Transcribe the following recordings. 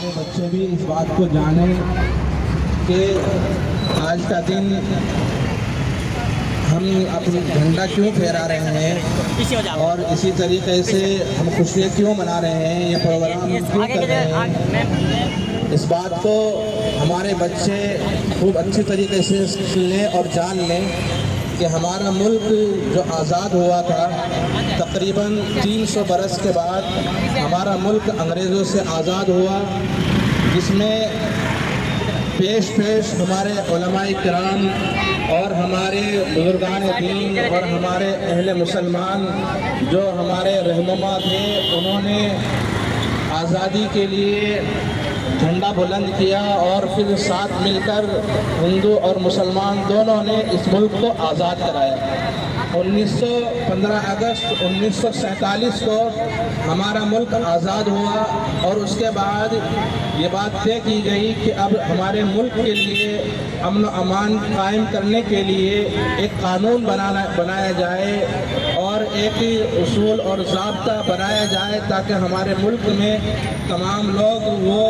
बच्चे भी इस बात को जाने कि आज का दिन हम अपनी झंडा क्यों फहरा रहे हैं और इसी तरीके से हम खुशियाँ क्यों मना रहे हैं, ये प्रोग्राम क्यों कर रहे हैं। इस बात को हमारे बच्चे खूब अच्छी तरीके से सुन लें और जान लें कि हमारा मुल्क जो आज़ाद हुआ था तकरीबन 300 बरस के बाद हमारा मुल्क अंग्रेज़ों से आज़ाद हुआ, जिसमें पेश हमारे उलमाए किराम और हमारे बुजुर्गान दीन और हमारे अहले मुसलमान जो हमारे रहनुमा थे, उन्होंने आज़ादी के लिए झंडा बुलंद किया और फिर साथ मिलकर हिंदू और मुसलमान दोनों ने इस मुल्क को आज़ाद कराया। 15 अगस्त 1947 को हमारा मुल्क आज़ाद हुआ और उसके बाद ये बात तय की गई कि अब हमारे मुल्क के लिए अमन अमान कायम करने के लिए एक कानून बनाया जाए और एक उसूल और ज़ाब्ता बनाया जाए ताकि हमारे मुल्क में तमाम लोग वो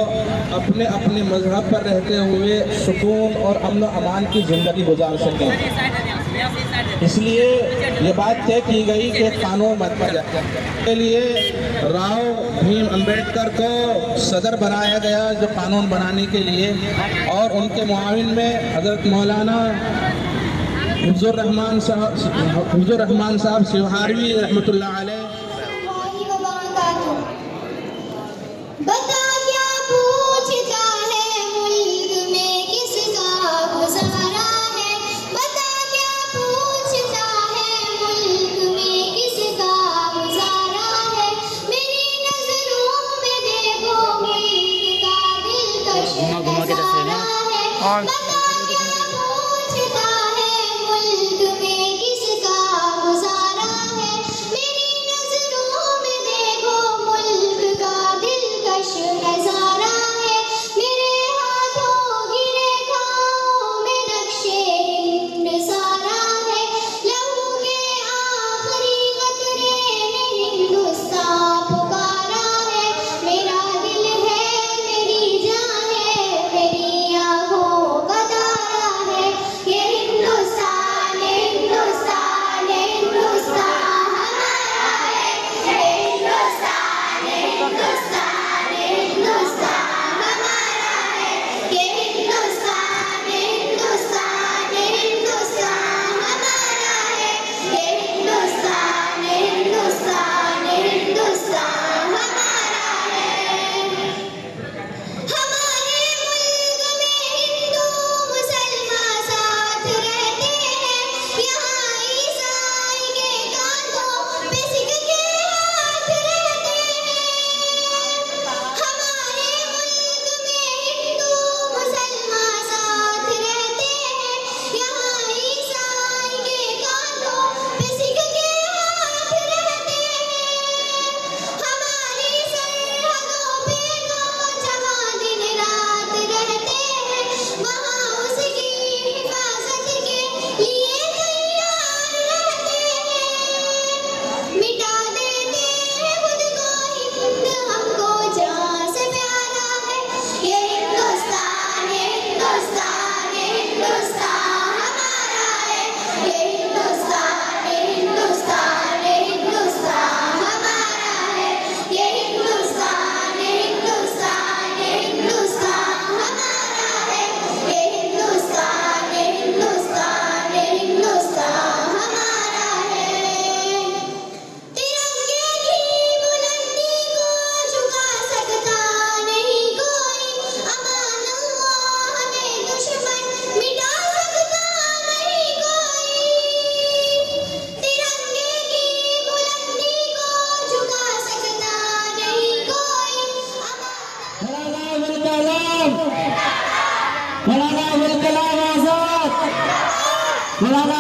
अपने अपने मज़हब पर रहते हुए सुकून और अमन अमान की ज़िंदगी गुजार सकें। इसलिए ये बात तय की गई कि कानून बनता जाए। के लिए राव भीम अम्बेडकर को सदर बनाया गया जो कानून बनाने के लिए, और उनके मुआविन में हज़रत मौलाना हिफ्ज़ुर रहमान साहब सिवहारवी रहमतुल्लाह अलैह।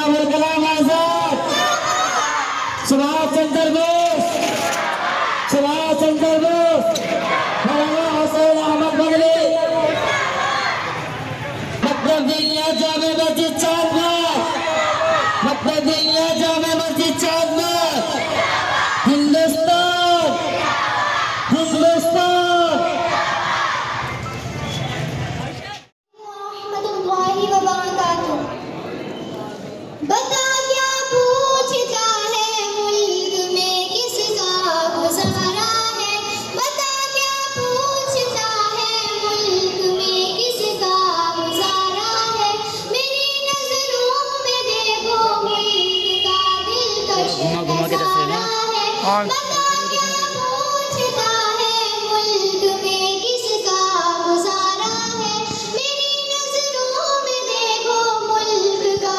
अबुल कलाम आजाद, सुभाष चंद्र बोस, सुभाष चंद्र बोस, मौलाना हुसैन अहमद बगली, मकबूदिया जामे मस्जिद चांदबाग, मकबूदिया जामे मस्जिद चांदबाग, हिंदुस्तान, हिंदुस्तान। बता क्या पूछता है मुल्क में किसका गुजारा है, बता क्या पूछता है मुल्क में किसका गुजारा है, मेरी नजरों में देखो मुल्क का दिलकश नजारा है, बता क्या पूछता है मुल्क में किसका गुजारा है, मेरी नजरों में देखो मुल्क का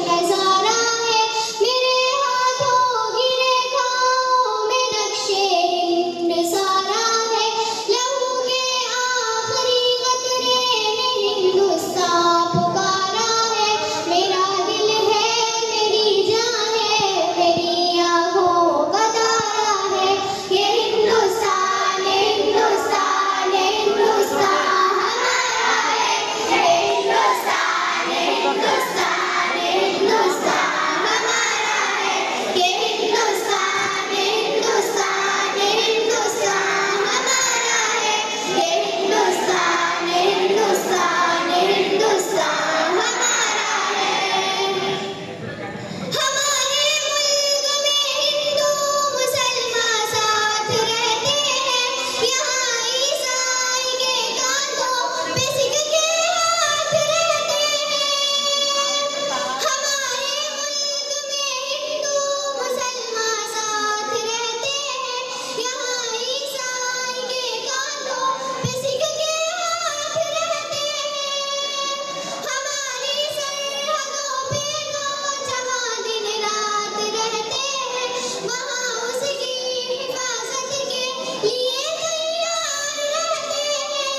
नजारा है, मेरे हाथों की रेखाओं में नक्शे हिंद सारा है, लहू के आखिरी कतरे ने हिंदुस्तान पुकारा है, मेरा दिल है मेरी जान है मेरी आंखों का तारा है, ये हिंदुस्तान हिंदुस्तान हिंदुस्तान हमारा है, ये हिंदुस्तान हिंदुस्तान हिंदुस्तान हमारा है, ये हिंदुस्तान हिंदुस्तान हिंदुस्तान हमारा है, ये हिंदुस्तान हिंदुस्तान हिंदुस्तान हमारा है। हमारे मुल्क में हिंदू मुसलमान साथ रहते हैं, यहाँ ईसाई के कांधों पे सिख के हाथ रहते हैं। हमारे मुल्क में हिंदू मुसलमान साथ रहते हैं, यहाँ ईसाई के कांधों पे सिख के हाथ रहते हैं। हमारी सरहदों पे नौजवान दिन रात रहते हैं, वहाँ उसकी हिफाजत के लिए तैयार रहते हैं।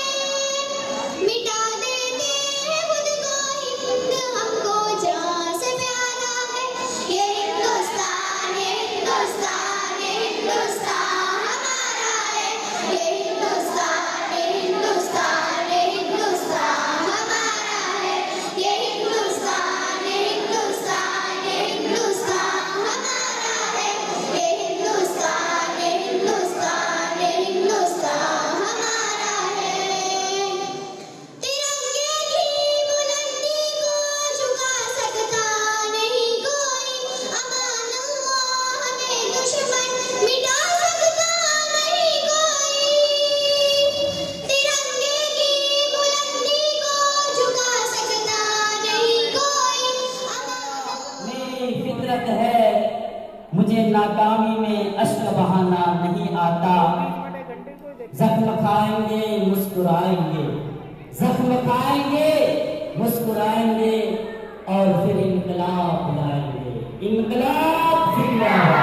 मिटा देते हैं खुद को हिंद हमको जान से प्यारा है, ये हिंदुस्तान हिंदुस्तान हिंदुस्तान हमारा है, ये हिंदुस्तान हिंदुस्तान हिंदुस्तान हमारा है, ये हिंदुस्तान हिंदुस्तान हिंदुस्तान हमारा है, ये हिंदुस्तान हिंदुस्तान हिंदुस्तान हमारा है। तिरंगे की बुलंदी को झुका सकता नहीं कोई, अमान अल्लाह हमें दुश्मन मिटा सकता नहीं कोई। तिरंगे की बुलंदी को झुका सकता नहीं कोई, मेरी फितरत है, मुझे नाकामी में अश्क बहाना नहीं आता, जख्म खाएंगे मुस्कुराएंगे, जख्म खाएंगे मुस्कुराएंगे और फिर इनकलाब लाएंगे, इनकलाब जिंदाबाद।